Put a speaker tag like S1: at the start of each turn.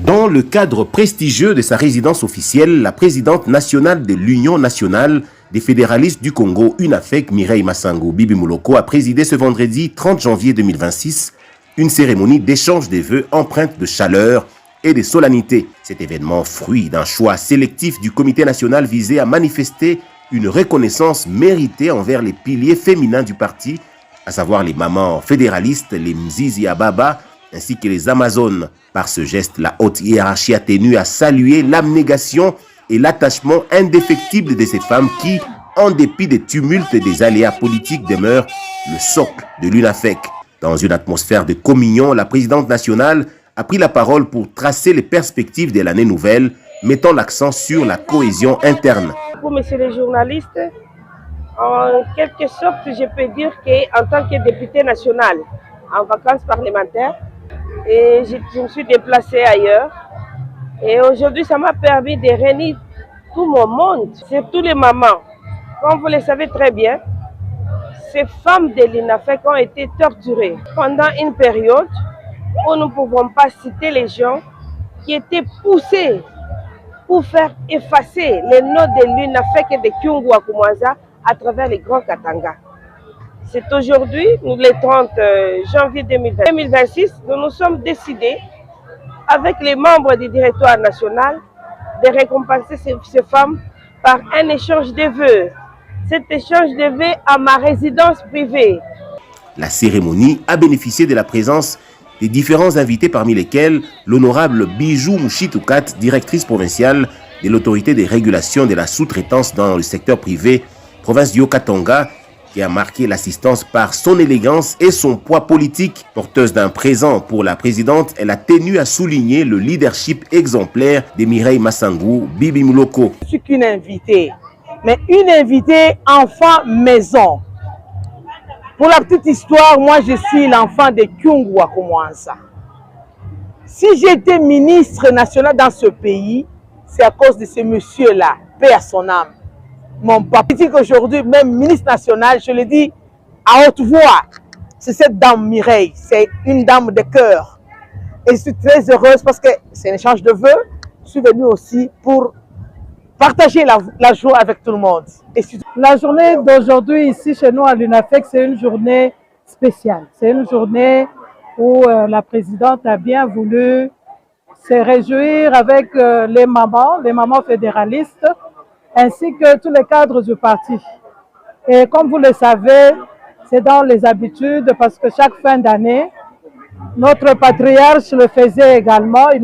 S1: Dans le cadre prestigieux de sa résidence officielle, la présidente nationale de l'Union nationale des fédéralistes du Congo, UNAFEC, Mireille Massango Bibi Mouloko, a présidé ce vendredi 30 janvier 2026 une cérémonie d'échange des vœux empreinte de chaleur et de solennité. Cet événement, fruit d'un choix sélectif du comité national, visait à manifester une reconnaissance méritée envers les piliers féminins du parti, à savoir les mamans fédéralistes, les Mzizi Ababa, ainsi que les Amazones. Par ce geste, la haute hiérarchie a tenu à saluer l'abnégation et l'attachement indéfectible de ces femmes qui, en dépit des tumultes et des aléas politiques, demeurent le socle de l'UNAFEC. Dans une atmosphère de communion, la présidente nationale a pris la parole pour tracer les perspectives de l'année nouvelle, mettant l'accent sur la cohésion interne.
S2: Pour messieurs les journalistes, en quelque sorte, je peux dire qu'en tant que député national en vacances parlementaires, et je me suis déplacée ailleurs. Et aujourd'hui, ça m'a permis de réunir tout mon monde, surtout les mamans. Comme vous le savez très bien, ces femmes de l'UNAFEC ont été torturées pendant une période où nous ne pouvons pas citer les gens qui étaient poussés pour faire effacer les noms de l'UNAFEC et de Kyungu Akumwanza à travers les grands Katanga. C'est aujourd'hui, le 30 janvier 2026, nous nous sommes décidés, avec les membres du directoire national, de récompenser ces femmes par un échange de vœux. Cet échange de vœux à ma résidence privée.
S1: La cérémonie a bénéficié de la présence des différents invités, parmi lesquels l'honorable Bijou Mouchitoukat, directrice provinciale de l'autorité de régulation de la sous-traitance dans le secteur privé, province du Haut-Katanga, qui a marqué l'assistance par son élégance et son poids politique. Porteuse d'un présent pour la présidente, elle a tenu à souligner le leadership exemplaire de Mireille Massango Bibi Mouloko.
S3: Je suis qu'une invitée, mais une invitée enfant maison. Pour la petite histoire, moi je suis l'enfant de Kyungu Akumwanza. Si j'étais ministre national dans ce pays, c'est à cause de ce monsieur-là, paix à son âme. Mon papa dit qu'aujourd'hui, même ministre national, je le dis à haute voix, c'est cette dame Mireille, c'est une dame de cœur. Et je suis très heureuse parce que c'est un échange de vœux. Je suis venue aussi pour partager la joie avec tout le monde.
S4: La journée d'aujourd'hui ici chez nous à l'UNAFEC, c'est une journée spéciale. C'est une journée où la présidente a bien voulu se réjouir avec les mamans fédéralistes, ainsi que tous les cadres du parti. Et comme vous le savez, c'est dans les habitudes parce que chaque fin d'année, notre patriarche le faisait également, il